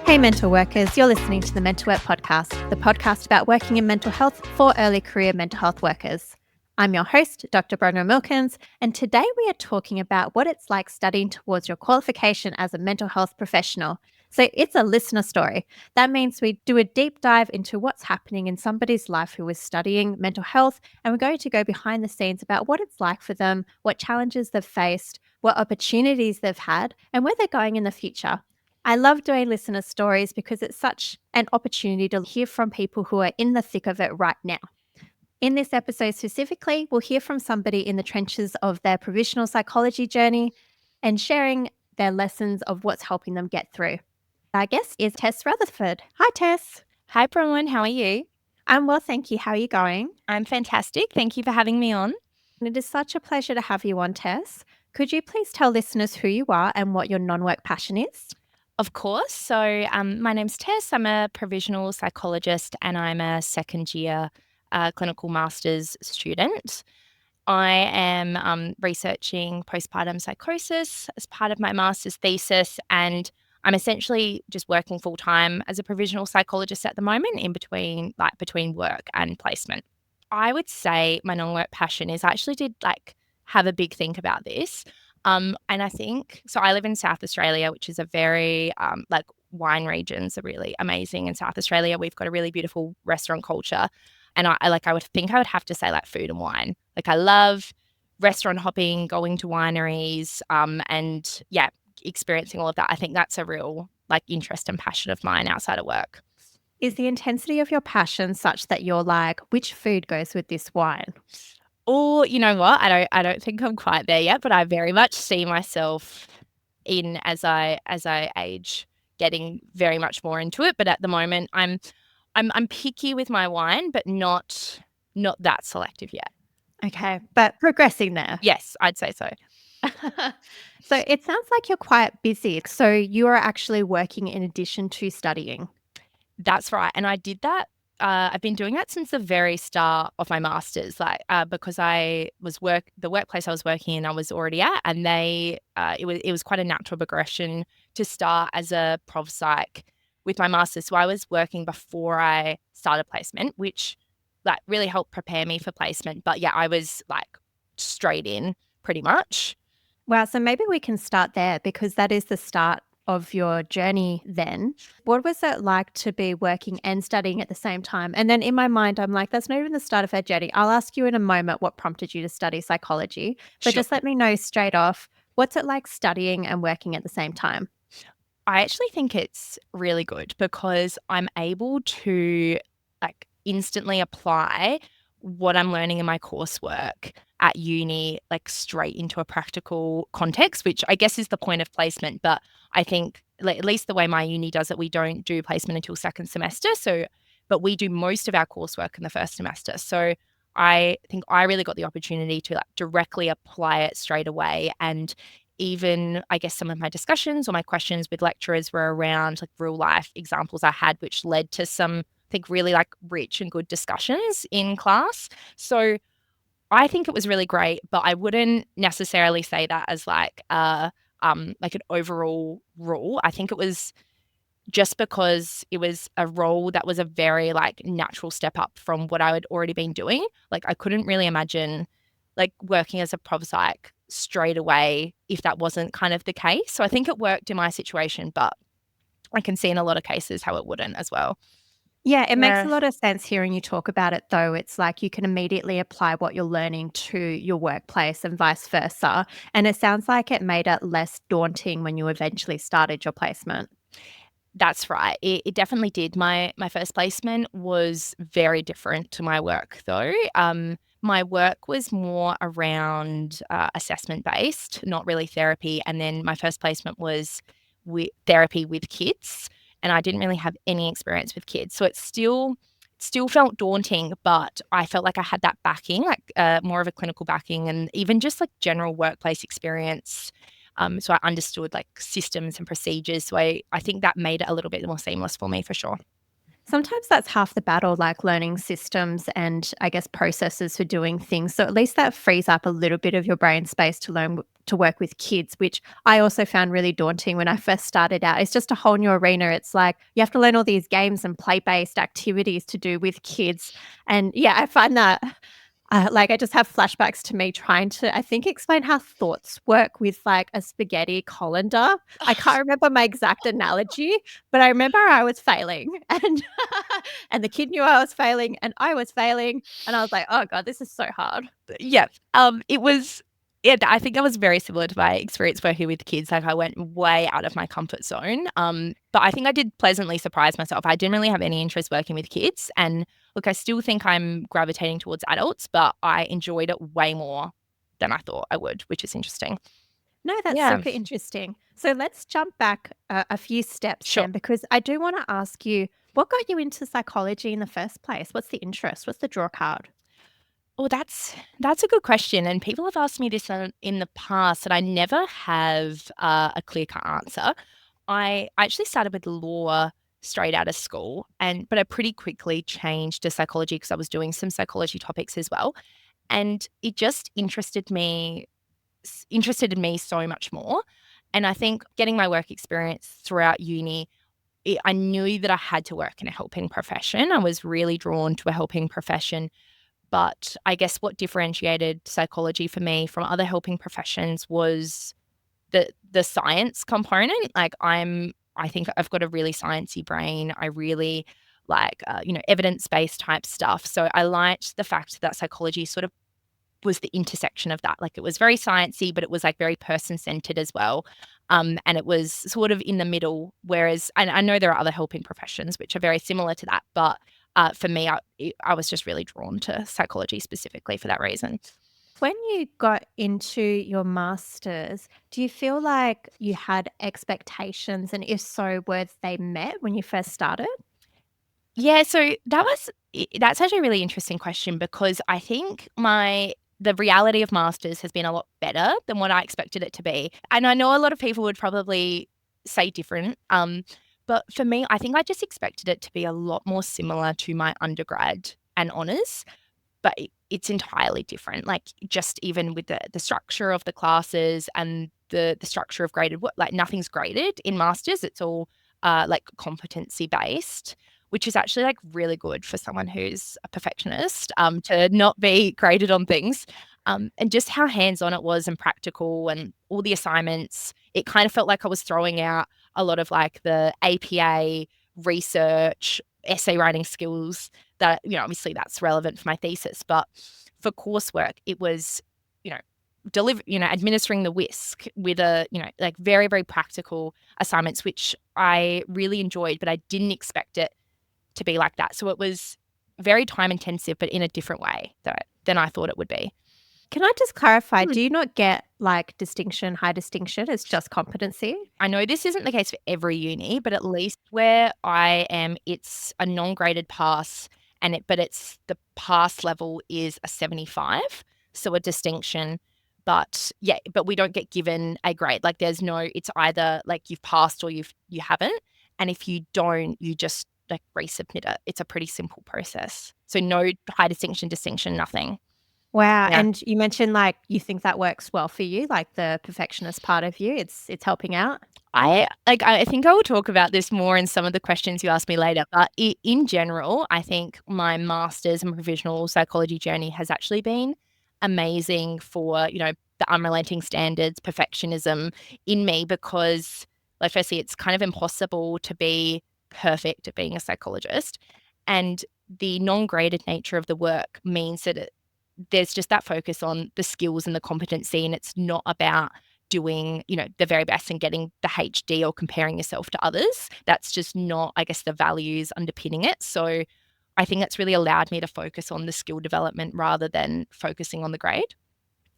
Hey, mental workers, you're listening to the Mental Work Podcast, the podcast about working in mental health for early career mental health workers. I'm your host, Dr. Bronwyn Milkins, and today we are talking about what it's like studying towards your qualification as a mental health professional. So it's a listener story. That means we do a deep dive into what's happening in somebody's life who is studying mental health, and we're going to go behind the scenes about what it's like for them, what challenges they've faced, what opportunities they've had, and where they're going in the future. I love doing listener stories because it's such an opportunity to hear from people who are in the thick of it right now. In this episode specifically, we'll hear from somebody in the trenches of their provisional psychology journey and sharing their lessons of what's helping them get through. Our guest is Tess Rutherford. Hi, Tess. Hi, Bronwyn. How are you? I'm well, thank you. How are you going? I'm fantastic. Thank you for having me on. It is such a pleasure to have you on, Tess. Could you please tell listeners who you are and what your non-work passion is? Of course. So my name's Tess. I'm a provisional psychologist and I'm a second year clinical master's student. I am researching postpartum psychosis as part of my master's thesis, and I'm essentially just working full time as a provisional psychologist at the moment in between work and placement. I would say my non-work passion is I actually did have a big think about this. And I think so. I live in South Australia, which is a very wine regions are really amazing in South Australia. We've got a really beautiful restaurant culture, and I would think I would have to say like food and wine. Like I love restaurant hopping, going to wineries, and yeah, experiencing all of that. I think that's a real interest and passion of mine outside of work. Is the intensity of your passion such that you're like, which food goes with this wine? Or you know what? I don't think I'm quite there yet, but I very much see myself in as I age, getting very much more into it. But at the moment, I'm picky with my wine, but not that selective yet. Okay, but progressing there. Yes, I'd say so. So it sounds like you're quite busy. So you are actually working in addition to studying. That's right. And I did that. I've been doing that since the very start of my master's, because the workplace I was working in, I was already at, and it was quite a natural progression to start as a prov psych with my master's. So I was working before I started placement, which really helped prepare me for placement. But yeah, I was straight in pretty much. Wow. So maybe we can start there because that is the start of your journey then. What was it like to be working and studying at the same time? And then in my mind, I'm like, that's not even the start of her journey. I'll ask you in a moment what prompted you to study psychology, but Sure. just let me know straight off, what's it like studying and working at the same time? I actually think it's really good because I'm able to instantly apply what I'm learning in my coursework at uni straight into a practical context, which I guess is the point of placement. But I think at least the way my uni does it, we don't do placement until second semester. But we do most of our coursework in the first semester. So I think I really got the opportunity to directly apply it straight away. And even I guess some of my discussions or my questions with lecturers were around real life examples I had, which led to some, I think, really rich and good discussions in class. So I think it was really great, but I wouldn't necessarily say that as an overall rule. I think it was just because it was a role that was a very natural step up from what I had already been doing. I couldn't really imagine working as a prov psych straight away if that wasn't kind of the case. So I think it worked in my situation, but I can see in a lot of cases how it wouldn't as well. Yeah, it makes a lot of sense hearing you talk about it, though. It's like you can immediately apply what you're learning to your workplace and vice versa. And it sounds like it made it less daunting when you eventually started your placement. That's right. It definitely did. My first placement was very different to my work, though. My work was more around assessment based, not really therapy. And then my first placement was with therapy with kids, and I didn't really have any experience with kids, so it still felt daunting. But I felt like I had that backing, more of a clinical backing, and even just general workplace experience. So I understood systems and procedures. So I think that made it a little bit more seamless for me for sure. Sometimes that's half the battle, like learning systems and I guess processes for doing things. So at least that frees up a little bit of your brain space to learn to work with kids, which I also found really daunting when I first started out. It's just a whole new arena. It's like you have to learn all these games and play-based activities to do with kids. And yeah, I find that like I just have flashbacks to me trying to, I think, explain how thoughts work with like a spaghetti colander. I can't remember my exact analogy, but I remember I was failing and and the kid knew I was failing and I was failing and I was like, "Oh god, this is so hard." Yeah. It was yeah, I think that was very similar to my experience working with kids. Like I went way out of my comfort zone. But I think I did pleasantly surprise myself. I didn't really have any interest working with kids. And look, I still think I'm gravitating towards adults, but I enjoyed it way more than I thought I would, which is interesting. No, that's Yeah, super interesting. So let's jump back a few steps sure. then, because I do want to ask you, what got you into psychology in the first place? What's the interest? What's the draw card? Oh, that's a good question, and people have asked me this in the past, and I never have a clear-cut answer. I actually started with law straight out of school, but I pretty quickly changed to psychology because I was doing some psychology topics as well, and it just interested in me so much more. And I think getting my work experience throughout uni, I knew that I had to work in a helping profession. I was really drawn to a helping profession, but I guess what differentiated psychology for me from other helping professions was the science component. Like I think I've got a really sciencey brain. I really like evidence-based type stuff. So I liked the fact that psychology sort of was the intersection of that. Like it was very sciencey, but it was like very person-centered as well. And it was sort of in the middle. Whereas I know there are other helping professions which are very similar to that, but for me, I was just really drawn to psychology specifically for that reason. When you got into your master's, do you feel like you had expectations? And if so, were they met when you first started? Yeah, so that's actually a really interesting question because I think the reality of masters has been a lot better than what I expected it to be. And I know a lot of people would probably say different. But for me, I think I just expected it to be a lot more similar to my undergrad and honors, but it's entirely different. Like just even with the structure of the classes and the structure of graded work, like nothing's graded in masters. It's all like competency based, which is actually like really good for someone who's a perfectionist to not be graded on things. And just how hands-on it was and practical and all the assignments, it kind of felt like I was throwing out a lot of like the APA research, essay writing skills that, obviously that's relevant for my thesis. But for coursework, it was, administering the whisk with like very, very practical assignments, which I really enjoyed, but I didn't expect it to be like that. So it was very time intensive, but in a different way than I thought it would be. Can I just clarify? Hmm. Do you not get like distinction, high distinction? It's just competency? I know this isn't the case for every uni, but at least where I am, it's a non-graded pass, but it's the pass level is a 75, so a distinction. But yeah, but we don't get given a grade. Like it's either like you've passed or you haven't, and if you don't, you just like resubmit it. It's a pretty simple process. So no high distinction, nothing. Wow. Yeah. And you mentioned like you think that works well for you, like the perfectionist part of you. It's helping out. I think I will talk about this more in some of the questions you ask me later, but in general, I think my master's and provisional psychology journey has actually been amazing for, the unrelenting standards, perfectionism in me because like firstly, it's kind of impossible to be perfect at being a psychologist. And the non-graded nature of the work means that there's just that focus on the skills and the competency, and it's not about doing, the very best and getting the HD or comparing yourself to others. That's just not, I guess, the values underpinning it. So I think that's really allowed me to focus on the skill development rather than focusing on the grade.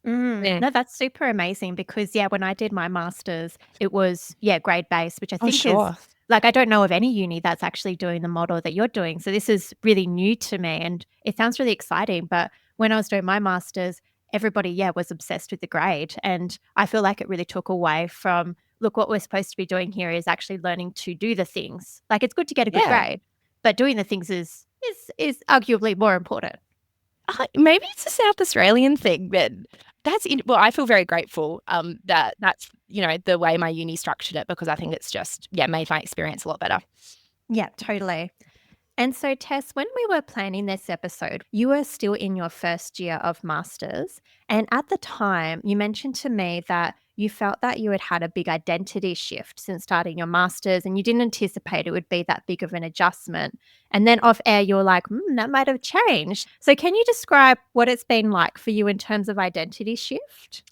Yeah. No, that's super amazing because, yeah, when I did my master's, it was, yeah, grade based, which I Oh, think is sure. like, I don't know of any uni that's actually doing the model that you're doing. So this is really new to me and it sounds really exciting. But when I was doing my master's, everybody, yeah, was obsessed with the grade. And I feel like it really took away from, look, what we're supposed to be doing here is actually learning to do the things. Like, it's good to get a good Yeah. grade, but doing the things is arguably more important. Maybe it's a South Australian thing, but Well, I feel very grateful that's, the way my uni structured it, because I think it's just, made my experience a lot better. Yeah, totally. And so, Tess, when we were planning this episode, you were still in your first year of masters. And at the time, you mentioned to me that you felt that you had had a big identity shift since starting your masters and you didn't anticipate it would be that big of an adjustment. And then off air, you were like, that might have changed. So, can you describe what it's been like for you in terms of identity shift?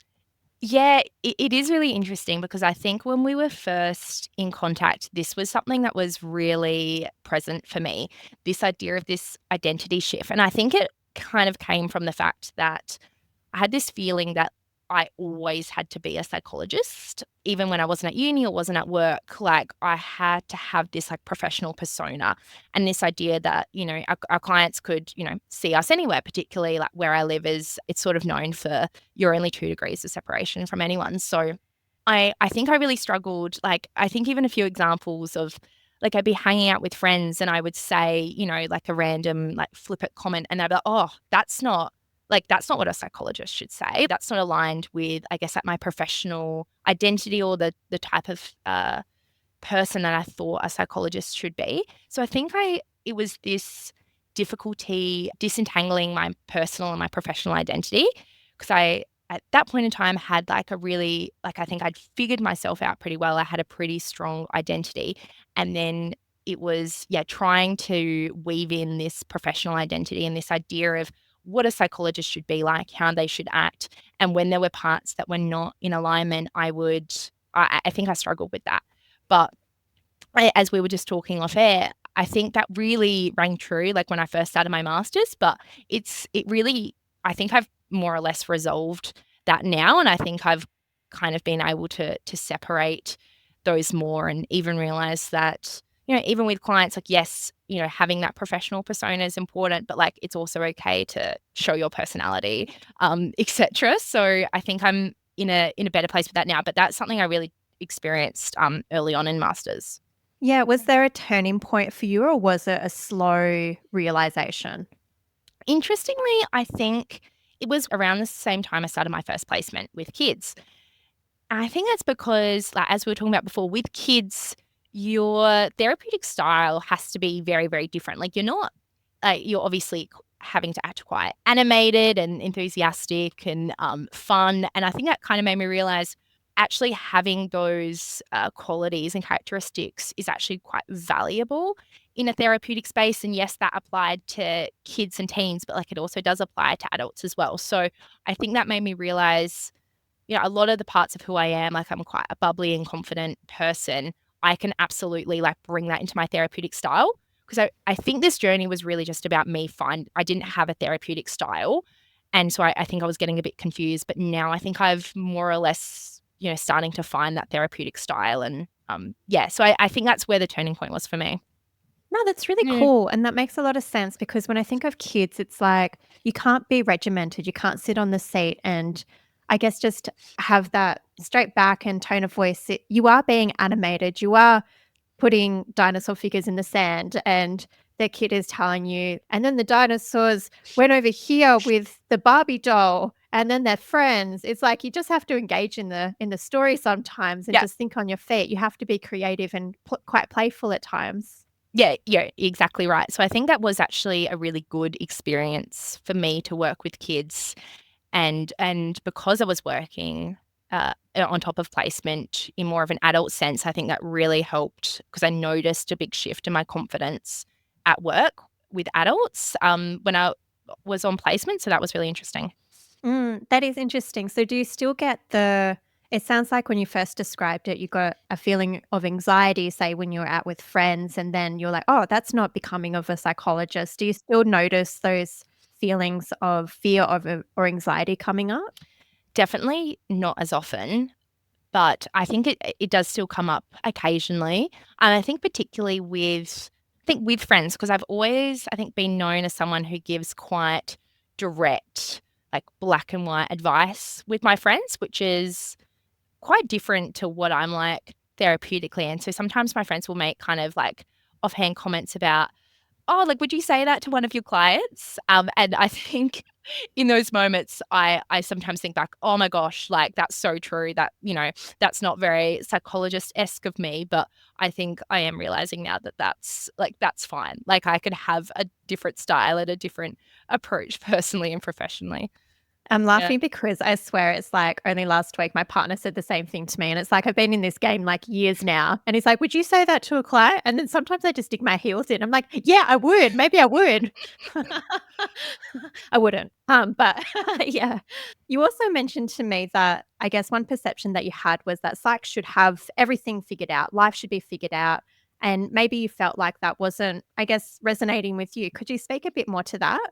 Yeah, it is really interesting, because I think when we were first in contact, this was something that was really present for me, this idea of this identity shift. And I think it kind of came from the fact that I had this feeling that I always had to be a psychologist, even when I wasn't at uni or wasn't at work. Like, I had to have this like professional persona, and this idea that, our clients could, see us anywhere, particularly like where I live is, it's sort of known for you're only 2 degrees of separation from anyone. So I think I really struggled. Like, I think even a few examples of, like, I'd be hanging out with friends and I would say, like a random like flippant comment, and they'd be like, oh, that's not what a psychologist should say. That's not aligned with, I guess, like my professional identity or the type of person that I thought a psychologist should be. So I think it was this difficulty disentangling my personal and my professional identity, because I at that point in time had like a really, like, I think I'd figured myself out pretty well. I had a pretty strong identity, and then it was, trying to weave in this professional identity and this idea of what a psychologist should be like, how they should act. And when there were parts that were not in alignment, I think I struggled with that. But as we were just talking off air, I think that really rang true, like when I first started my masters. But it really, I think I've more or less resolved that now, and I think I've kind of been able to separate those more, and even realize that, even with clients, like, yes, having that professional persona is important, but like, it's also okay to show your personality, etc. So I think I'm in a better place with that now. But that's something I really experienced early on in masters. Yeah, was there a turning point for you or was it a slow realization? Interestingly, I think it was around the same time I started my first placement with kids. I think that's because, like, as we were talking about before, with kids, your therapeutic style has to be very, very different. Like, you're not, like, you're obviously having to act quite animated and enthusiastic and fun. And I think that kind of made me realize actually having those qualities and characteristics is actually quite valuable in a therapeutic space. And yes, that applied to kids and teens, but like, it also does apply to adults as well. So I think that made me realize, a lot of the parts of who I am, like, I'm quite a bubbly and confident person. I can absolutely like bring that into my therapeutic style, because I think this journey was really just about me I didn't have a therapeutic style. And so I think I was getting a bit confused, but now I think I've more or less, starting to find that therapeutic style. And so I think that's where the turning point was for me. No, that's really Mm. cool. And that makes a lot of sense because when I think of kids, it's like you can't be regimented. You can't sit on the seat and I guess just have that straight back and tone of voice. You are being animated. You are putting dinosaur figures in the sand and their kid is telling you, and then the dinosaurs went over here with the Barbie doll and then their friends. It's like you just have to engage in the story sometimes and Yeah. just think on your feet. You have to be creative and quite playful at times. Yeah, exactly right. So I think that was actually a really good experience for me to work with kids, and because I was working on top of placement in more of an adult sense, I think that really helped, because I noticed a big shift in my confidence at work with adults when I was on placement. So that was really interesting. That is interesting. So do you still get it sounds like when you first described it, you got a feeling of anxiety, say when you were out with friends, and then you're like, oh, that's not becoming of a psychologist. Do you still notice those feelings of fear or anxiety coming up? Definitely not as often, but I think it does still come up occasionally. And I think particularly with friends, because I've always, I think, been known as someone who gives quite direct, like, black and white advice with my friends, which is quite different to what I'm like therapeutically. And so sometimes my friends will make kind of like offhand comments about, oh, like, would you say that to one of your clients? And I think in those moments, I sometimes think back, oh my gosh, like that's so true. That, that's not very psychologist-esque of me, but I think I am realizing now that that's fine. Like I could have a different style and a different approach personally and professionally. I'm Yeah. laughing because I swear it's like only last week my partner said the same thing to me. And it's like I've been in this game like years now. And he's like, would you say that to a client? And then sometimes I just dig my heels in. I'm like, yeah, I would. Maybe I would. I wouldn't. But yeah. You also mentioned to me that I guess one perception that you had was that psych should have everything figured out. Life should be figured out. And maybe you felt like that wasn't, I guess, resonating with you. Could you speak a bit more to that?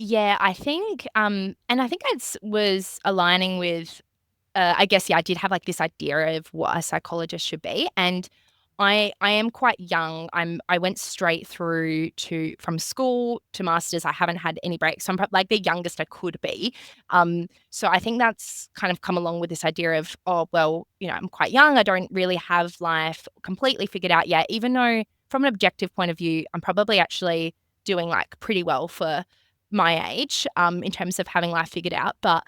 Yeah, I think, and I think was aligning with, I guess, yeah, I did have like this idea of what a psychologist should be, and I am quite young. I went straight through to from school to masters. I haven't had any breaks. So I'm like the youngest I could be. So I think that's kind of come along with this idea of, oh well, I'm quite young. I don't really have life completely figured out yet, even though from an objective point of view, I'm probably actually doing like pretty well for my age, in terms of having life figured out. But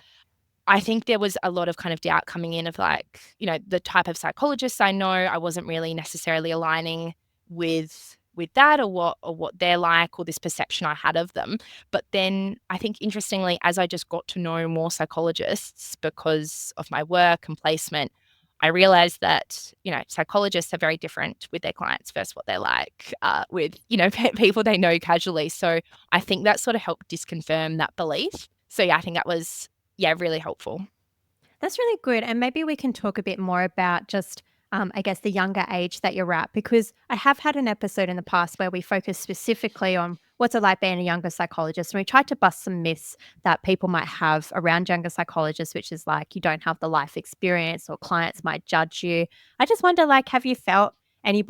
I think there was a lot of kind of doubt coming in of like, the type of psychologists I know, I wasn't really necessarily aligning with that or what they're like or this perception I had of them. But then I think interestingly, as I just got to know more psychologists because of my work and placement, I realized that, psychologists are very different with their clients versus what they're like with, people they know casually. So I think that sort of helped disconfirm that belief. So yeah, I think that was, yeah, really helpful. That's really good. And maybe we can talk a bit more about just, I guess, the younger age that you're at, because I have had an episode in the past where we focus specifically on what's it like being a younger psychologist. And we tried to bust some myths that people might have around younger psychologists, which is like you don't have the life experience or clients might judge you. I just wonder, like, have you felt any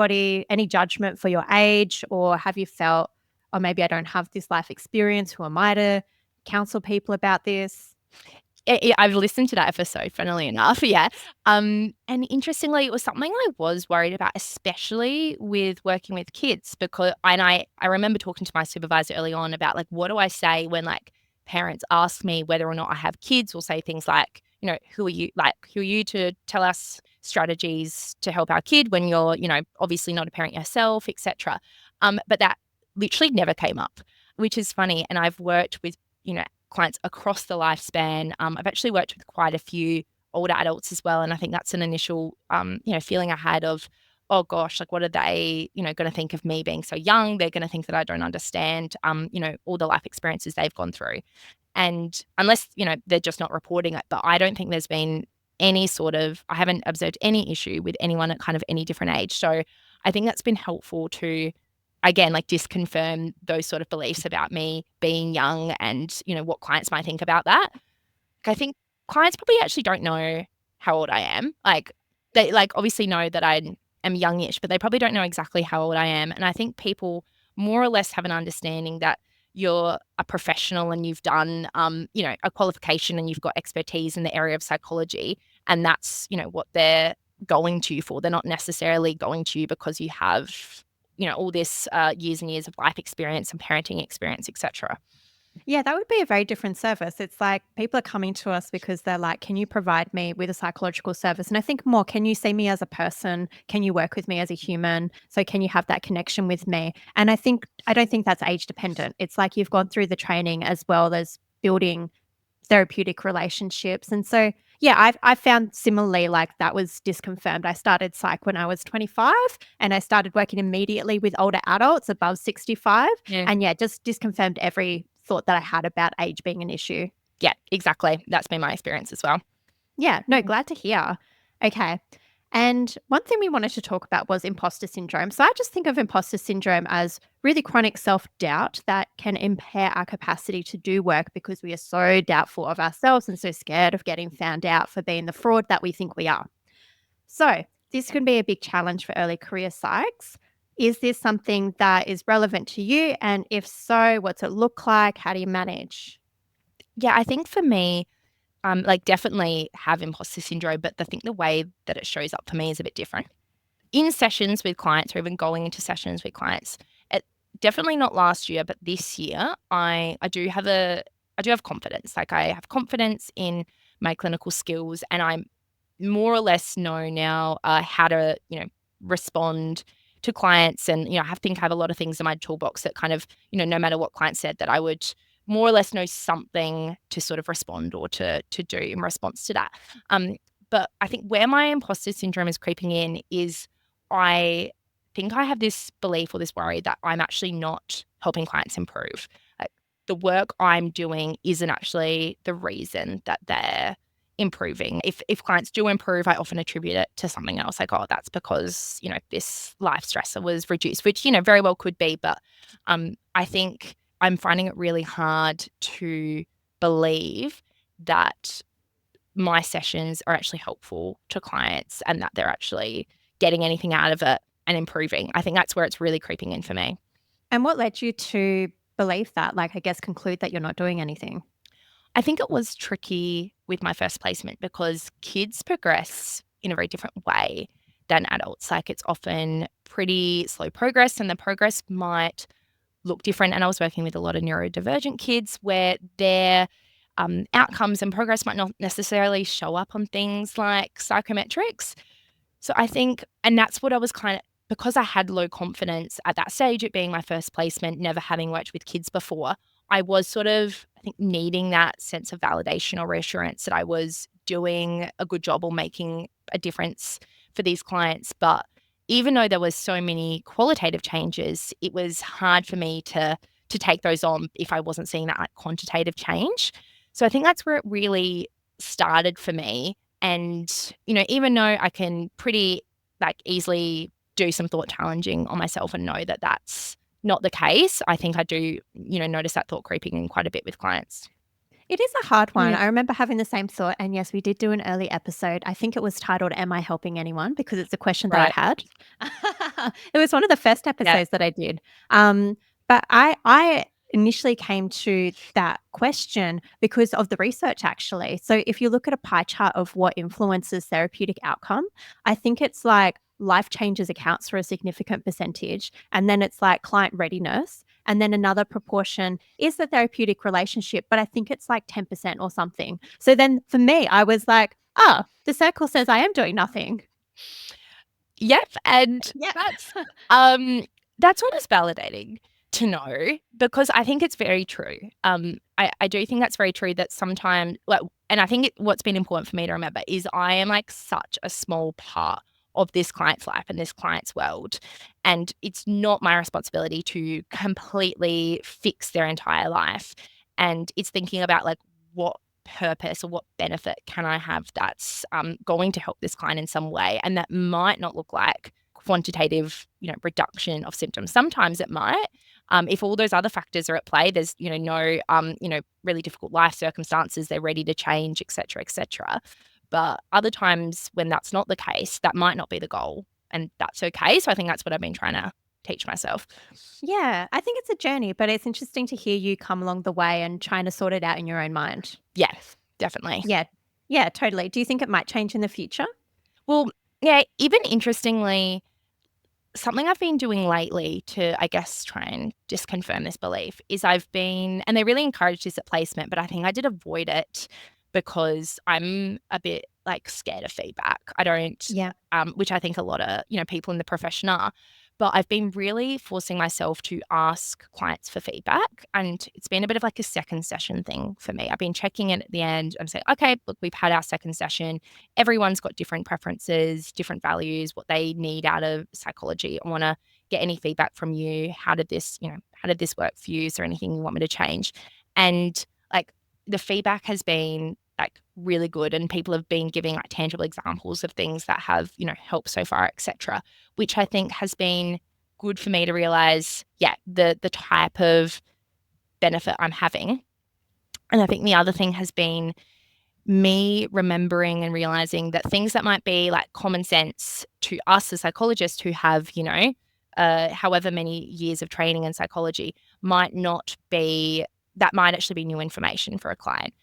judgment for your age, or have you felt, oh, maybe I don't have this life experience. Who am I to counsel people about this? I've listened to that episode, funnily enough, yeah. And interestingly, it was something I was worried about, especially with working with kids, because and I remember talking to my supervisor early on about like, what do I say when like parents ask me whether or not I have kids, or say things like, who are you to tell us strategies to help our kid when you're, obviously not a parent yourself, etc. But that literally never came up, which is funny. And I've worked with, clients across the lifespan. I've actually worked with quite a few older adults as well, and I think that's an initial, feeling I had of, oh gosh, like what are they, going to think of me being so young? They're going to think that I don't understand, all the life experiences they've gone through, and unless they're just not reporting it. But I don't think there's been I haven't observed any issue with anyone at kind of any different age. So I think that's been helpful to, again, like disconfirm those sort of beliefs about me being young and, what clients might think about that. I think clients probably actually don't know how old I am. Like they like obviously know that I am youngish, but they probably don't know exactly how old I am. And I think people more or less have an understanding that you're a professional and you've done, a qualification and you've got expertise in the area of psychology. And that's, what they're going to you for. They're not necessarily going to you because you have, all this years and years of life experience and parenting experience, etc. Yeah, that would be a very different service. It's like people are coming to us because they're like, can you provide me with a psychological service? And I think more, can you see me as a person? Can you work with me as a human? So can you have that connection with me? And I don't think that's age dependent. It's like you've gone through the training as well as building therapeutic relationships. And so, yeah, I found similarly like that was disconfirmed. I started psych when I was 25 and I started working immediately with older adults above 65. Yeah. And yeah, just disconfirmed every thought that I had about age being an issue. Yeah, exactly. That's been my experience as well. Yeah, no, glad to hear. Okay. And one thing we wanted to talk about was imposter syndrome. So I just think of imposter syndrome as really chronic self doubt that can impair our capacity to do work because we are so doubtful of ourselves and so scared of getting found out for being the fraud that we think we are. So this can be a big challenge for early career psychs. Is this something that is relevant to you? And if so, what's it look like? How do you manage? Yeah, I think for me, like definitely have imposter syndrome, but I think the way that it shows up for me is a bit different. In sessions with clients or even going into sessions with clients, it, definitely not last year, but this year, I do have I do have confidence. Like I have confidence in my clinical skills, and I more or less know now how to, respond to clients. And, think I have a lot of things in my toolbox that kind of, no matter what client said, that I would more or less know something to sort of respond or to do in response to that. But I think where my imposter syndrome is creeping in is I think I have this belief or this worry that I'm actually not helping clients improve. Like the work I'm doing isn't actually the reason that they're improving. If clients do improve, I often attribute it to something else. Like, oh, that's because, this life stressor was reduced, which, very well could be. But I think I'm finding it really hard to believe that my sessions are actually helpful to clients and that they're actually getting anything out of it and improving. I think that's where it's really creeping in for me. And what led you to believe that? Like, I guess conclude that you're not doing anything? I think it was tricky with my first placement because kids progress in a very different way than adults. Like it's often pretty slow progress, and the progress might look different. And I was working with a lot of neurodivergent kids where their outcomes and progress might not necessarily show up on things like psychometrics. So I think, and that's what I was kind of, because I had low confidence at that stage, it being my first placement, never having worked with kids before, I was sort of, I think, needing that sense of validation or reassurance that I was doing a good job or making a difference for these clients. But even though there was so many qualitative changes, it was hard for me to take those on if I wasn't seeing that like quantitative change. So I think that's where it really started for me. And, even though I can pretty like easily do some thought challenging on myself and know that that's not the case, I think I do, notice that thought creeping in quite a bit with clients. It is a hard one. Yeah. I remember having the same thought. And yes, we did do an early episode. I think it was titled, Am I Helping Anyone? Because it's a question that I had. It was one of the first episodes that I did. But I initially came to that question because of the research, actually. So if you look at a pie chart of what influences therapeutic outcome, I think it's like life changes accounts for a significant percentage. And then it's like client readiness. And then another proportion is the therapeutic relationship, but I think it's like 10% or something. So then for me, I was like, oh, the circle says I am doing nothing. Yep. And Yeah. that's what is validating to know, because I think it's very true. I do think that's very true that sometimes, and I think what's been important for me to remember is I am like such a small part of this client's life and this client's world. And it's not my responsibility to completely fix their entire life. And it's thinking about like what purpose or what benefit can I have that's going to help this client in some way. And that might not look like quantitative, reduction of symptoms. Sometimes it might. If all those other factors are at play, there's, no, really difficult life circumstances, they're ready to change, et cetera, et cetera. But other times when that's not the case, that might not be the goal, and that's okay. So I think that's what I've been trying to teach myself. Yeah, I think it's a journey, but it's interesting to hear you come along the way and trying to sort it out in your own mind. Yeah, definitely. Yeah. Yeah, totally. Do you think it might change in the future? Well, yeah, even interestingly, something I've been doing lately to, I guess, try and just confirm this belief is I've been, and they really encouraged this at placement, but I think I did avoid it because I'm a bit like scared of feedback. I don't, Yeah. Which I think a lot of, people in the profession are. But I've been really forcing myself to ask clients for feedback. And it's been a bit of like a second session thing for me. I've been checking in at the end. I'm saying, okay, look, we've had our second session. Everyone's got different preferences, different values, what they need out of psychology. I want to get any feedback from you. How did this work for you? Is there anything you want me to change? And like the feedback has been like really good, and people have been giving like tangible examples of things that have, helped so far, etc., which I think has been good for me to realize, the type of benefit I'm having. And I think the other thing has been me remembering and realizing that things that might be like common sense to us as psychologists who have, however many years of training in psychology might actually be new information for a client.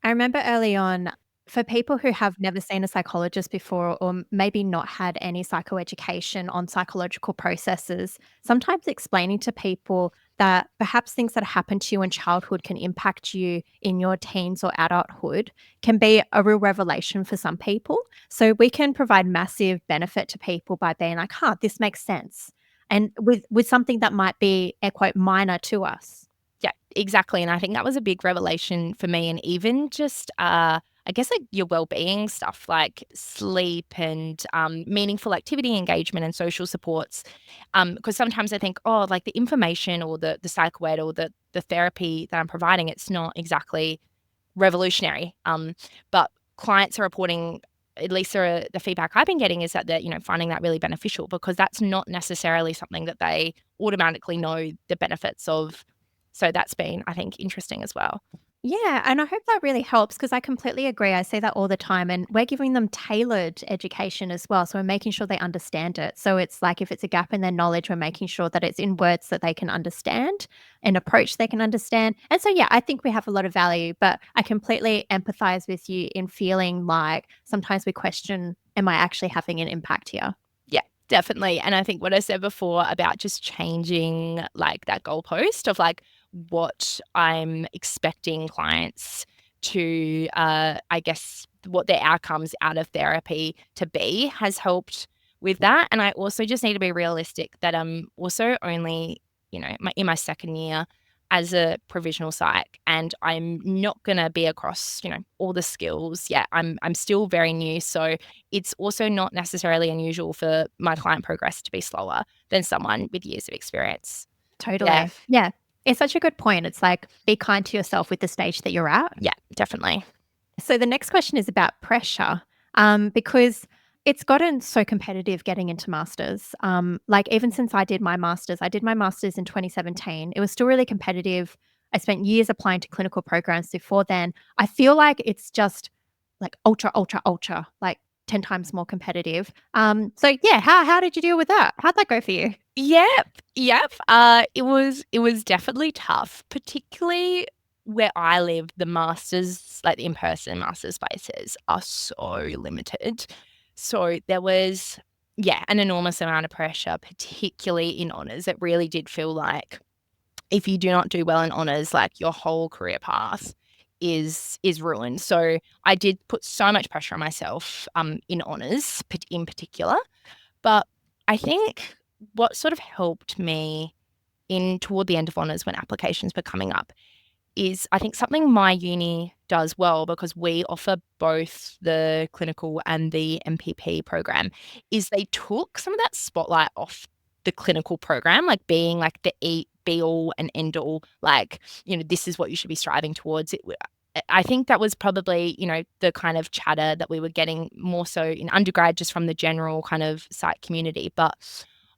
I remember early on, for people who have never seen a psychologist before or maybe not had any psychoeducation on psychological processes, sometimes explaining to people that perhaps things that happen to you in childhood can impact you in your teens or adulthood can be a real revelation for some people. So we can provide massive benefit to people by being like, huh, this makes sense. And with something that might be a quote minor to us. Yeah, exactly. And I think that was a big revelation for me. And even just, I guess, like your well-being stuff, like sleep and meaningful activity engagement and social supports. Because sometimes I think, oh, like the information or the psych ed or the therapy that I'm providing, it's not exactly revolutionary. But clients are reporting, at least the feedback I've been getting is that they're, finding that really beneficial because that's not necessarily something that they automatically know the benefits of. So that's been, I think, interesting as well. Yeah, and I hope that really helps because I completely agree. I say that all the time, and we're giving them tailored education as well. So we're making sure they understand it. So it's like if it's a gap in their knowledge, we're making sure that it's in words that they can understand, an approach they can understand. And so, yeah, I think we have a lot of value, but I completely empathize with you in feeling like sometimes we question, am I actually having an impact here? Yeah, definitely. And I think what I said before about just changing like that goalpost of like what I'm expecting clients to, I guess, what their outcomes out of therapy to be has helped with that. And I also just need to be realistic that I'm also only, in my second year as a provisional psych, and I'm not going to be across, all the skills yet. I'm still very new. So it's also not necessarily unusual for my client progress to be slower than someone with years of experience. Yeah. Totally. Yeah. It's such a good point. It's like be kind to yourself with the stage that you're at. Yeah, definitely. So the next question is about pressure, because it's gotten so competitive getting into masters. Like even since I did my masters in 2017. It was still really competitive. I spent years applying to clinical programs before then. I feel like it's just like ultra, ultra, ultra, like 10 times more competitive. So yeah, how did you deal with that? How'd that go for you? Yep, yep. It was definitely tough, particularly where I live. The masters, like the in-person master spaces, are so limited. So there was, yeah, an enormous amount of pressure, particularly in honors. It really did feel like if you do not do well in honors, like your whole career path is ruined. So I did put so much pressure on myself in honors, in particular. But I think what sort of helped me in toward the end of honours when applications were coming up is I think something my uni does well because we offer both the clinical and the MPP program is they took some of that spotlight off the clinical program, like being like the be all and end all, like, this is what you should be striving towards. I think that was probably, the kind of chatter that we were getting more so in undergrad, just from the general kind of psych community. But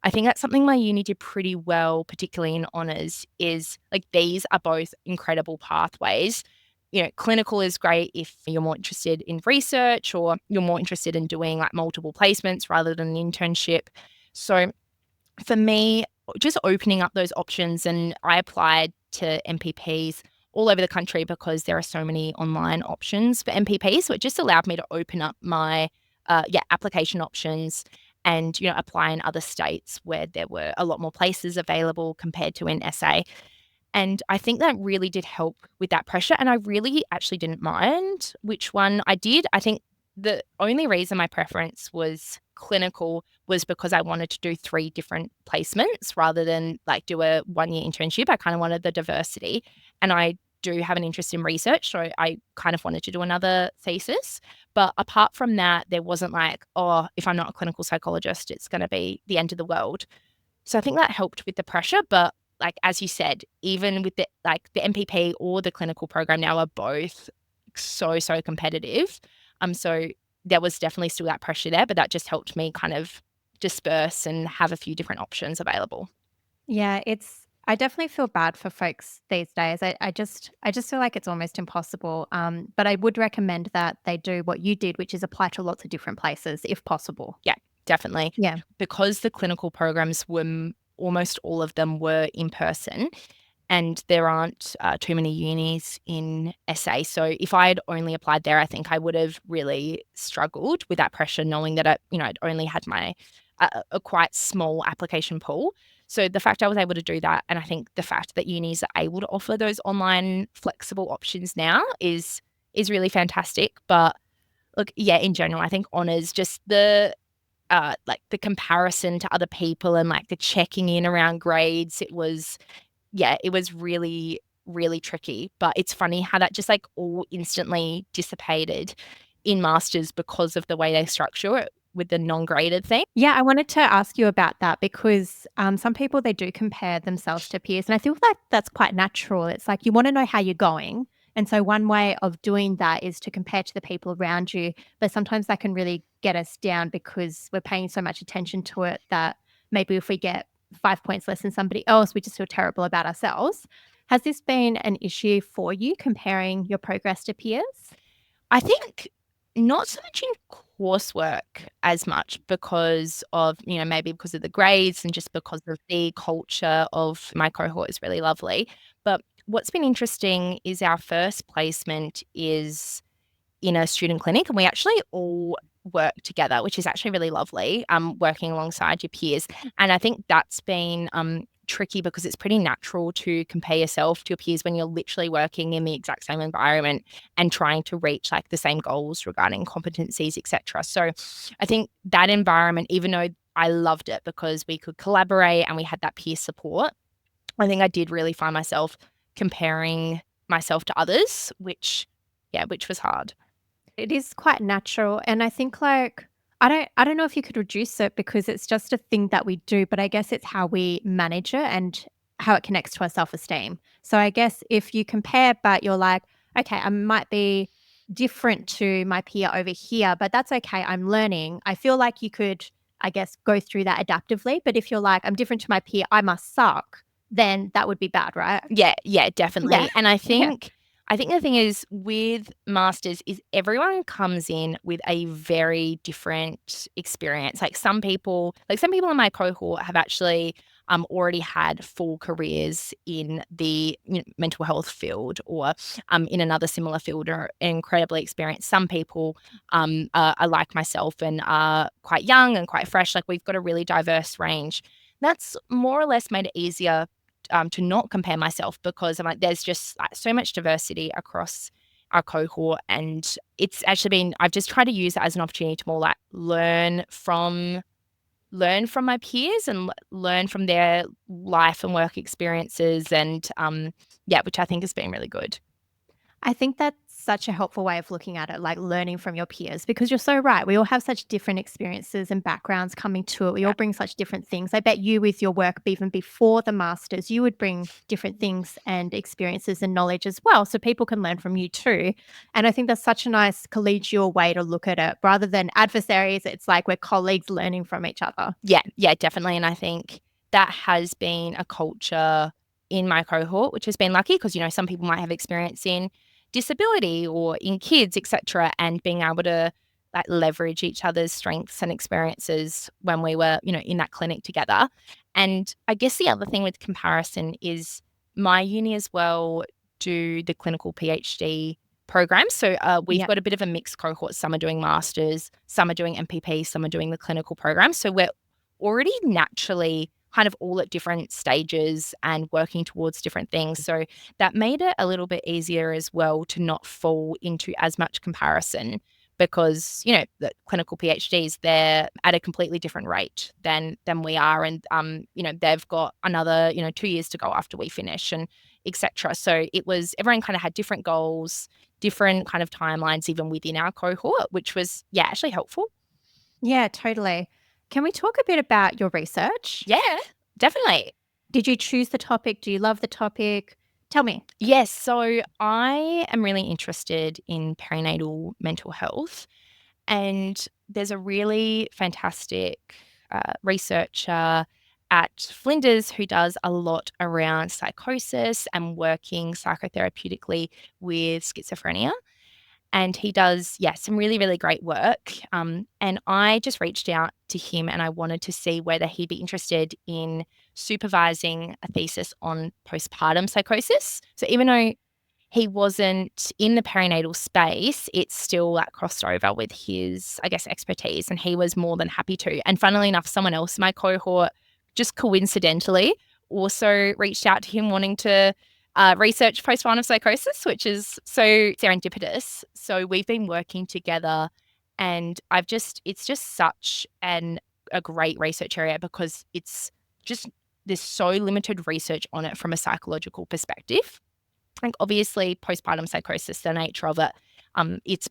I think that's something my uni did pretty well, particularly in honours, is like these are both incredible pathways. Clinical is great if you're more interested in research or you're more interested in doing like multiple placements rather than an internship. So for me, just opening up those options, and I applied to MPPs all over the country because there are so many online options for MPP. So it just allowed me to open up my application options and apply in other states where there were a lot more places available compared to in SA. And I think that really did help with that pressure. And I really actually didn't mind which one I did. I think the only reason my preference was clinical was because I wanted to do 3 different placements rather than like do a 1-year internship. I kind of wanted the diversity. And I do have an interest in research, so I kind of wanted to do another thesis. But apart from that, there wasn't like, oh, if I'm not a clinical psychologist, it's going to be the end of the world. So I think that helped with the pressure. But like, as you said, even with the MPP or the clinical program now are both so competitive. So there was definitely still that pressure there, but that just helped me kind of disperse and have a few different options available. Yeah, I definitely feel bad for folks these days. I just feel like it's almost impossible. But I would recommend that they do what you did, which is apply to lots of different places if possible. Yeah, definitely. Yeah. Because the clinical programs were almost all of them were in person, and there aren't too many unis in SA. So if I had only applied there, I think I would have really struggled with that pressure, knowing that I'd only had my a quite small application pool. So the fact I was able to do that, and I think the fact that unis are able to offer those online flexible options now is really fantastic. But look, yeah, in general, I think honours, just the like the comparison to other people and like the checking in around grades, it was really, really tricky. But it's funny how that just like all instantly dissipated in masters because of the way they structure it with the non-graded thing. Yeah, I wanted to ask you about that because some people, they do compare themselves to peers. And I feel like that's quite natural. It's like you want to know how you're going. And so one way of doing that is to compare to the people around you. But sometimes that can really get us down because we're paying so much attention to it that maybe if we get 5 points less than somebody else, we just feel terrible about ourselves. Has this been an issue for you, comparing your progress to peers? I think not so much in coursework as much because of, maybe because of the grades and just because of the culture of my cohort is really lovely. But what's been interesting is our first placement is in a student clinic, and we actually all work together, which is actually really lovely, working alongside your peers. And I think that's been tricky because it's pretty natural to compare yourself to your peers when you're literally working in the exact same environment and trying to reach like the same goals regarding competencies, etc. So I think that environment, even though I loved it because we could collaborate and we had that peer support, I think I did really find myself comparing myself to others, which was hard. It is quite natural, and I think, like, I don't know if you could reduce it because it's just a thing that we do, but I guess it's how we manage it and how it connects to our self-esteem. So I guess if you compare, but you're like, "Okay, I might be different to my peer over here, but that's okay, I'm learning." I feel like you could, I guess, go through that adaptively, but if you're like, "I'm different to my peer, I must suck," then that would be bad, right? Yeah, Yeah. definitely. And I Yeah. think the thing is with masters is everyone comes in with a very different experience. Like some people in my cohort have actually already had full careers in the mental health field or in another similar field or incredibly experienced. Some people are like myself and are quite young and quite fresh. Like we've got a really diverse range. That's more or less made it easier to not compare myself because I'm like, there's just like, so much diversity across our cohort. And it's actually been, I've just tried to use that as an opportunity to more like learn from my peers and learn from their life and work experiences. And which I think has been really good. I think that's such a helpful way of looking at it, like learning from your peers, because you're so right. We all have such different experiences and backgrounds coming to it. We all bring such different things. I bet you, with your work, even before the masters, you would bring different things and experiences and knowledge as well. So people can learn from you too. And I think that's such a nice collegial way to look at it rather than adversaries. It's like we're colleagues learning from each other. Yeah, definitely. And I think that has been a culture in my cohort, which has been lucky because, some people might have experience in disability or in kids, etc. And being able to like leverage each other's strengths and experiences when we were, in that clinic together. And I guess the other thing with comparison is my uni as well do the clinical PhD program. So we've Yeah. got a bit of a mixed cohort. Some are doing masters, some are doing MPP, some are doing the clinical program. So we're already naturally kind of all at different stages and working towards different things. So that made it a little bit easier as well to not fall into as much comparison because, the clinical PhDs, they're at a completely different rate than we are. And, they've got another, 2 years to go after we finish and etc. So it was, everyone kind of had different goals, different kind of timelines, even within our cohort, which was, actually helpful. Yeah, totally. Can we talk a bit about your research? Yeah, definitely. Did you choose the topic? Do you love the topic? Tell me. Yes, so I am really interested in perinatal mental health, and there's a really fantastic researcher at Flinders who does a lot around psychosis and working psychotherapeutically with schizophrenia. And he does, some really, really great work. And I just reached out to him and I wanted to see whether he'd be interested in supervising a thesis on postpartum psychosis. So even though he wasn't in the perinatal space, it's still like crossed over with his, I guess, expertise. And he was more than happy to. And funnily enough, someone else in my cohort just coincidentally also reached out to him wanting to research postpartum psychosis, which is so serendipitous. So we've been working together, and it's just such a great research area because it's just there's so limited research on it from a psychological perspective. Like obviously postpartum psychosis, the nature of it, it's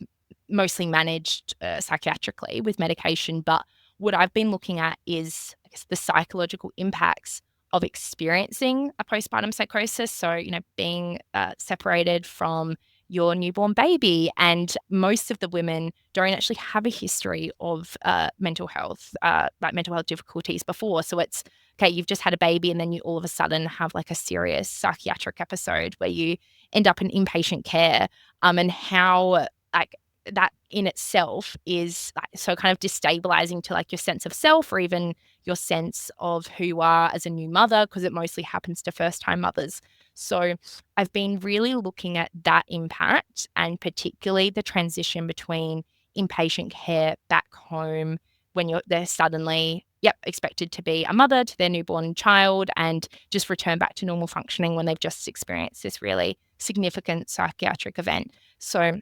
mostly managed psychiatrically with medication. But what I've been looking at is, I guess, the psychological impacts of experiencing a postpartum psychosis. So, being separated from your newborn baby. And most of the women don't actually have a history of mental health, like mental health difficulties before. So it's, okay, you've just had a baby and then you all of a sudden have like a serious psychiatric episode where you end up in inpatient care, and how like that in itself is like, so kind of destabilizing to like your sense of self or even your sense of who you are as a new mother, because it mostly happens to first-time mothers. So I've been really looking at that impact, and particularly the transition between inpatient care back home when they're suddenly expected to be a mother to their newborn child and just return back to normal functioning when they've just experienced this really significant psychiatric event. So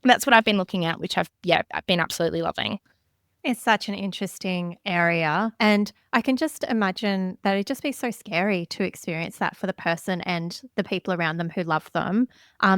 that's what I've been looking at, which I've been absolutely loving. It's such an interesting area. And I can just imagine that it'd just be so scary to experience that for the person and the people around them who love them.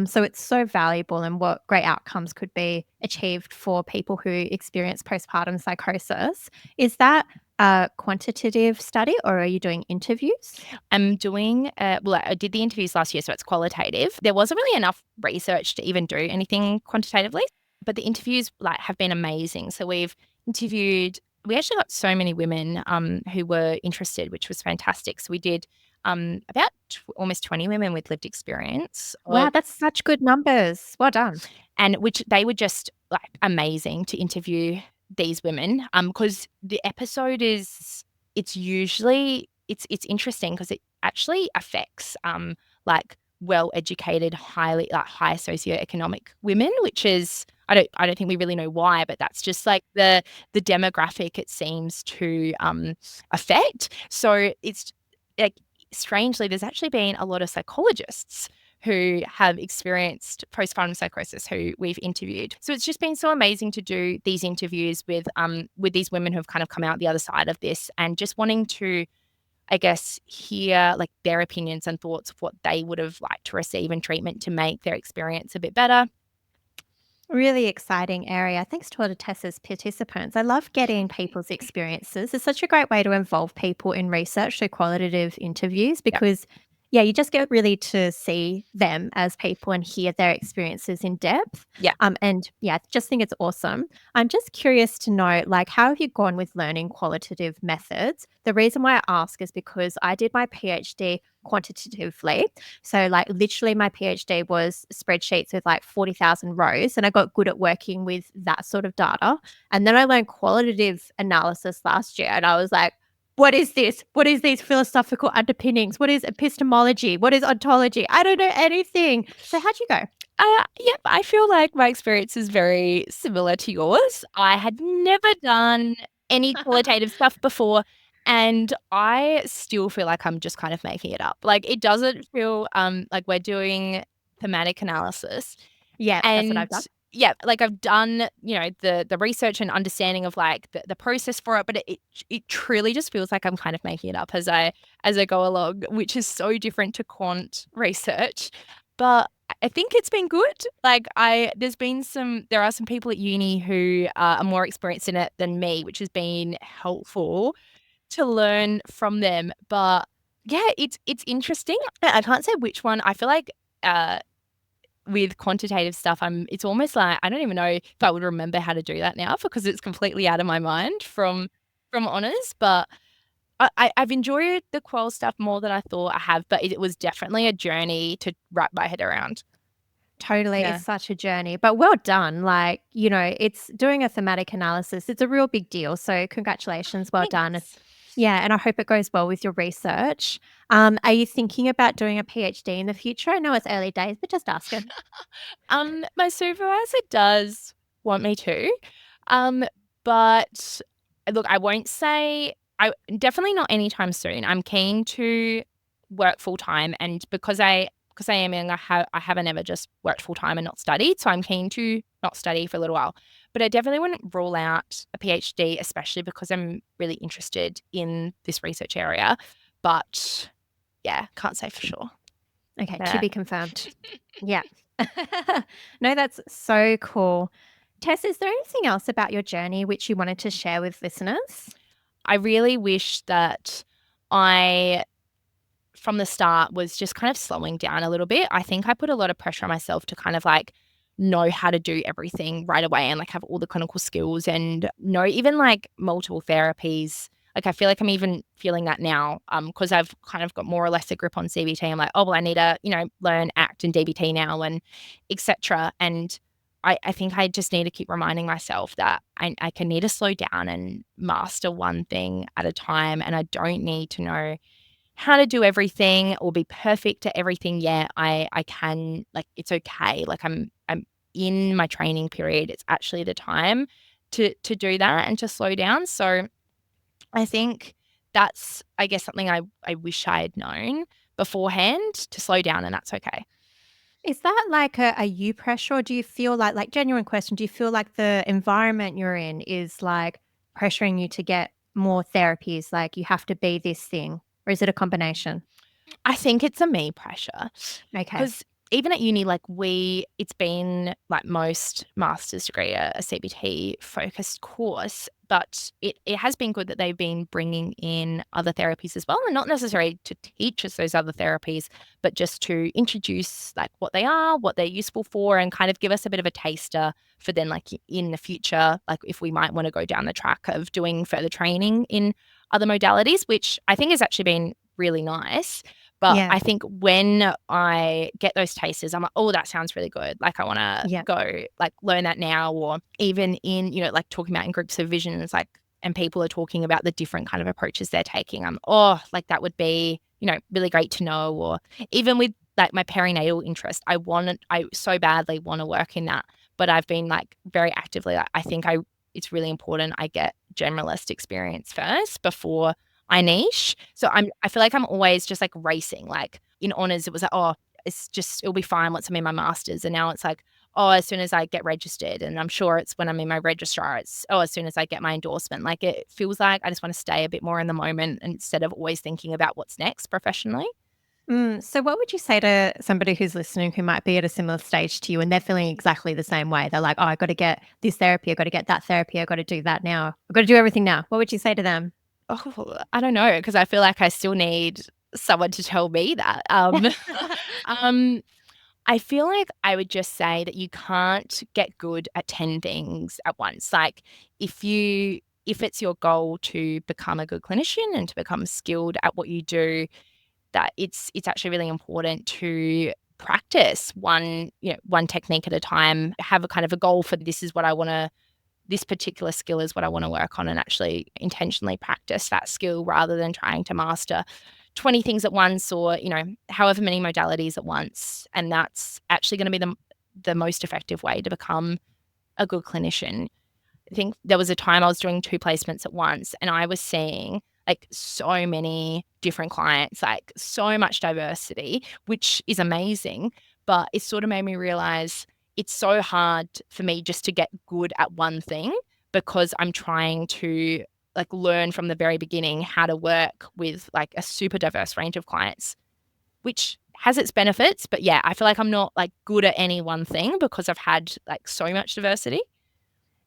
So it's so valuable, and what great outcomes could be achieved for people who experience postpartum psychosis. Is that a quantitative study, or are you doing interviews? I'm doing, I did the interviews last year, so it's qualitative. There wasn't really enough research to even do anything quantitatively, but the interviews have been amazing. So we actually got so many women who were interested, which was fantastic. So we did about almost 20 women with lived experience. Wow, that's such good numbers. Well done. And which they were just amazing to interview these women, because the episode it's usually it's interesting because it actually affects well-educated, high socioeconomic women, which is I don't think we really know why, but that's just like the demographic it seems to affect. So it's like, strangely, there's actually been a lot of psychologists who have experienced postpartum psychosis who we've interviewed. So it's just been so amazing to do these interviews with these women who have kind of come out the other side of this, and just wanting to, I guess, hear like their opinions and thoughts of what they would have liked to receive in treatment to make their experience a bit better. Really exciting area. Thanks to all of Tessa's participants. I love getting people's experiences. It's such a great way to involve people in research through qualitative interviews because, you just get really to see them as people and hear their experiences in depth. Yeah. Just think it's awesome. I'm just curious to know, how have you gone with learning qualitative methods? The reason why I ask is because I did my PhD quantitatively. So literally my PhD was spreadsheets with 40,000 rows, and I got good at working with that sort of data. And then I learned qualitative analysis last year, and I was like, what is this? What is these philosophical underpinnings? What is epistemology? What is ontology? I don't know anything. So how'd you go? I feel like my experience is very similar to yours. I had never done any qualitative stuff before, and I still feel like I'm just kind of making it up. Like, it doesn't feel like we're doing thematic analysis. Yeah, that's what I've done. Yeah, like I've done, the research and understanding of the process for it, but it truly just feels like I'm kind of making it up as I go along, which is so different to quant research. But I think it's been good. There are some people at uni who are more experienced in it than me, which has been helpful to learn from them. But yeah, it's interesting. I can't say which one. I feel like with quantitative stuff, it's almost like I don't even know if I would remember how to do that now because it's completely out of my mind from honours. But I've enjoyed the qual stuff more than I thought I have, but it was definitely a journey to wrap my head around. Totally. Yeah. It's such a journey, but well done. It's doing a thematic analysis. It's a real big deal. So congratulations. Well done. Thanks. Yeah. And I hope it goes well with your research. Are you thinking about doing a PhD in the future? I know it's early days, but just asking. My supervisor does want me to, but look, I won't say I definitely not anytime soon. I'm keen to work full time, and because I am young, I haven't ever just worked full time and not studied. So I'm keen to not study for a little while. But I definitely wouldn't rule out a PhD, especially because I'm really interested in this research area. But yeah, can't say for sure. Okay, to Yeah. be confirmed. Yeah. No, that's so cool. Tess, is there anything else about your journey which you wanted to share with listeners? I really wish that I, from the start, was just kind of slowing down a little bit. I think I put a lot of pressure on myself to kind of like know how to do everything right away and like have all the clinical skills and know even like multiple therapies. Like I feel like I'm even feeling that now because I've kind of got more or less a grip on CBT. I'm like, oh, well, I need to, learn ACT and DBT now and etc. And I think I just need to keep reminding myself that I can need to slow down and master one thing at a time. And I don't need to know how to do everything or be perfect at everything yet. I can, like, it's okay. Like I'm in my training period. It's actually the time to do that and to slow down. So I think that's, I guess, something I wish I had known beforehand, to slow down, and that's okay. Is that like a you pressure, or do you feel like genuine question, do you feel like the environment you're in is like pressuring you to get more therapies, like you have to be this thing, or is it a combination? I think it's a me pressure. Okay. Because even at uni, like it's been like most master's degree, a CBT focused course, but it has been good that they've been bringing in other therapies as well, and not necessarily to teach us those other therapies, but just to introduce like what they are, what they're useful for, and kind of give us a bit of a taster for then like in the future, like if we might want to go down the track of doing further training in other modalities, which I think has actually been really nice. But Yeah. I think when I get those tasters, I'm like, oh, that sounds really good. Like I want to Yeah. go like learn that now, or even in, like talking about in group supervisions, like, and people are talking about the different kind of approaches they're taking. I'm, oh, like that would be, really great to know. Or even with like my perinatal interest, I so badly want to work in that. But I've been like very actively, like, it's really important I get generalist experience first before I niche. So I feel like I'm always just like racing. Like in honors, it was like, oh, it'll be fine once I'm in my masters. And now it's like, oh, as soon as I get registered, and I'm sure it's when I'm in my registrar, it's, oh, as soon as I get my endorsement. Like it feels like I just want to stay a bit more in the moment instead of always thinking about what's next professionally. So what would you say to somebody who's listening who might be at a similar stage to you and they're feeling exactly the same way? They're like, oh, I got to get this therapy. I got to get that therapy. I got to do that now. I got to do everything now. What would you say to them? Oh, I don't know, because I feel like I still need someone to tell me that. Um, I feel like I would just say that you can't get good at 10 things at once. Like if it's your goal to become a good clinician and to become skilled at what you do, that it's actually really important to practice one technique at a time, have a kind of a goal for this particular skill is what I want to work on, and actually intentionally practice that skill rather than trying to master 20 things at once, or, however many modalities at once. And that's actually going to be the most effective way to become a good clinician. I think there was a time I was doing 2 placements at once, and I was seeing like so many different clients, like so much diversity, which is amazing. But it sort of made me realize it's so hard for me just to get good at one thing, because I'm trying to like learn from the very beginning how to work with like a super diverse range of clients, which has its benefits. But yeah, I feel like I'm not like good at any one thing because I've had like so much diversity.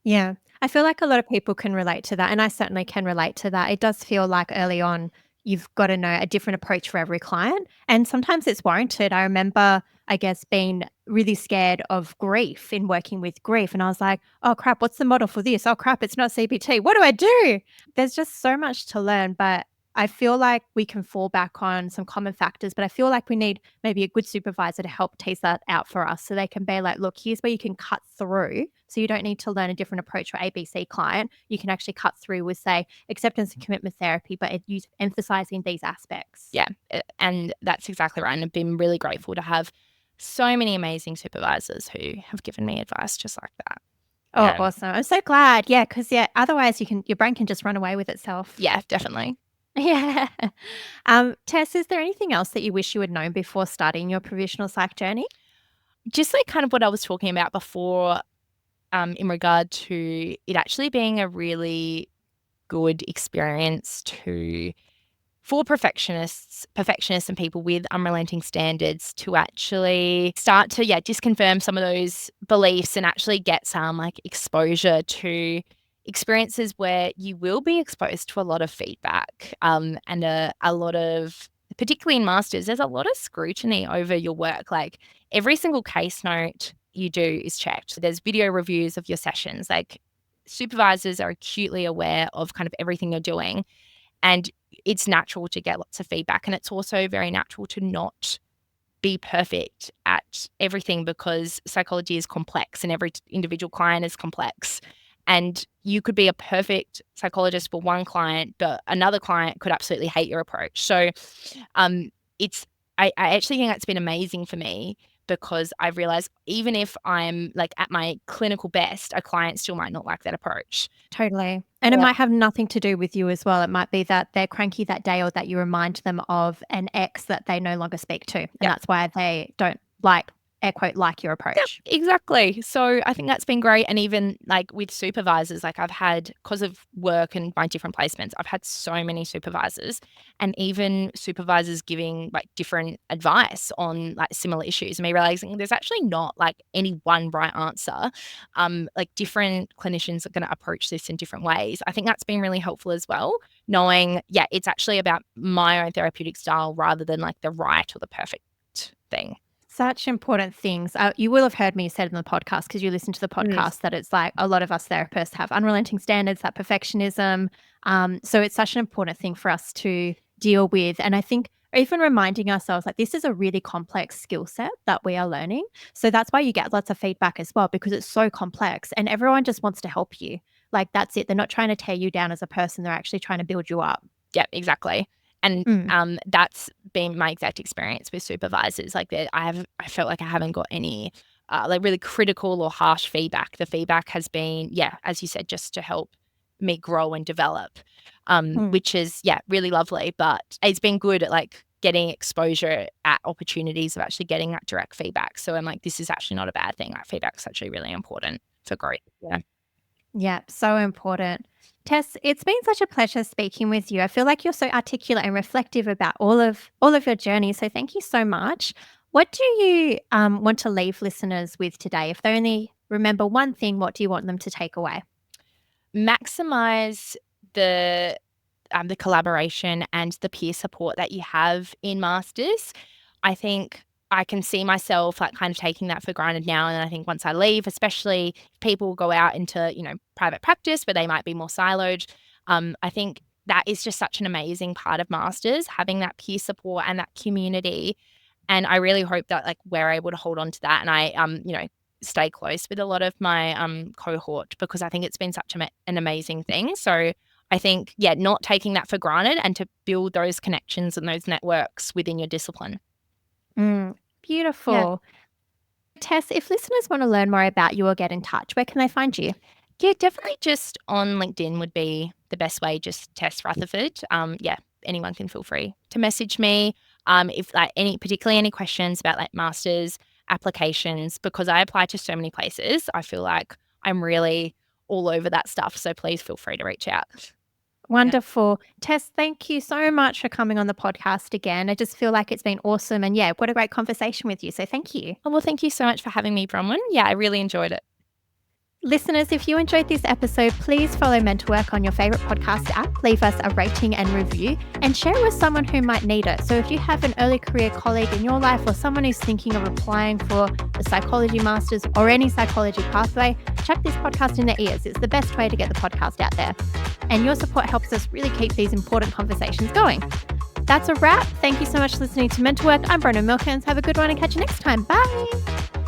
Yeah. I feel like a lot of people can relate to that, and I certainly can relate to that. It does feel like early on, you've got to know a different approach for every client, and sometimes it's warranted. I remember, I guess, being really scared of grief in working with grief, and I was like, "Oh crap, what's the model for this? Oh crap, it's not CBT. What do I do?" There's just so much to learn, but I feel like we can fall back on some common factors, but I feel like we need maybe a good supervisor to help tease that out for us so they can be like, look, here's where you can cut through. So you don't need to learn a different approach for ABC client. You can actually cut through with, say, acceptance and commitment therapy, but emphasizing these aspects. Yeah, and that's exactly right. And I've been really grateful to have so many amazing supervisors who have given me advice just like that. Oh, awesome. I'm so glad. Yeah, because otherwise your brain can just run away with itself. Yeah, definitely. Yeah. Tess, is there anything else that you wish you had known before starting your provisional psych journey? Just like kind of what I was talking about before, in regard to it actually being a really good experience for perfectionists and people with unrelenting standards to actually start to, just confirm some of those beliefs and actually get some like exposure to experiences where you will be exposed to a lot of feedback, and a lot of, particularly in masters, there's a lot of scrutiny over your work. Like every single case note you do is checked. There's video reviews of your sessions. Like supervisors are acutely aware of kind of everything you're doing. And it's natural to get lots of feedback. And it's also very natural to not be perfect at everything because psychology is complex and every individual client is complex. And you could be a perfect psychologist for one client, but another client could absolutely hate your approach. So it's I actually think that's been amazing for me because I've realized even if I'm like at my clinical best, a client still might not like that approach. Totally. And it might have nothing to do with you as well. It might be that they're cranky that day or that you remind them of an ex that they no longer speak to. And that's why they don't like, air quote, like your approach. Exactly. So I think that's been great. And even like with supervisors, like I've had, because of work and my different placements, I've had so many supervisors and even supervisors giving like different advice on like similar issues and me realizing there's actually not like any one right answer. Like different clinicians are going to approach this in different ways. I think that's been really helpful as well, knowing, it's actually about my own therapeutic style rather than like the right or the perfect thing. Such important things. You will have heard me said in the podcast because you listen to the podcast that it's like a lot of us therapists have unrelenting standards, that perfectionism. So it's such an important thing for us to deal with. And I think even reminding ourselves like this is a really complex skill set that we are learning. So that's why you get lots of feedback as well because it's so complex and everyone just wants to help you. Like that's it. They're not trying to tear you down as a person. They're actually trying to build you up. Yeah, exactly. And that's been my exact experience with supervisors. Like that, I felt like I haven't got any like really critical or harsh feedback. The feedback has been, as you said, just to help me grow and develop, which is really lovely. But it's been good at like getting exposure at opportunities of actually getting that direct feedback. So I'm like, this is actually not a bad thing. Like feedback's actually really important for growth. Yeah. Yeah, so important. Tess, it's been such a pleasure speaking with you. I feel like you're so articulate and reflective about all of your journey. So thank you so much. What do you want to leave listeners with today? If they only remember one thing, what do you want them to take away? Maximize the collaboration and the peer support that you have in masters. I think I can see myself like kind of taking that for granted now. And I think once I leave, especially if people go out into, private practice where they might be more siloed, I think that is just such an amazing part of masters, having that peer support and that community. And I really hope that like we're able to hold on to that. And I, stay close with a lot of my cohort because I think it's been such an amazing thing. So I think, not taking that for granted and to build those connections and those networks within your discipline. Beautiful. Yeah. Tess, if listeners want to learn more about you or get in touch, where can they find you? Yeah, definitely just on LinkedIn would be the best way, just Tess Rutherford. Anyone can feel free to message me. If like particularly any questions about like masters applications, because I apply to so many places, I feel like I'm really all over that stuff. So please feel free to reach out. Wonderful. Tess, thank you so much for coming on the podcast again. I just feel like it's been awesome. And what a great conversation with you. So thank you. Oh, well, thank you so much for having me, Bronwyn. Yeah, I really enjoyed it. Listeners, if you enjoyed this episode, please follow Mental Work on your favorite podcast app, leave us a rating and review, and share it with someone who might need it. So if you have an early career colleague in your life or someone who's thinking of applying for the psychology masters or any psychology pathway, chuck this podcast in their ears. It's the best way to get the podcast out there. And your support helps us really keep these important conversations going. That's a wrap. Thank you so much for listening to Mental Work. I'm Bronwyn Milkins. Have a good one and catch you next time. Bye.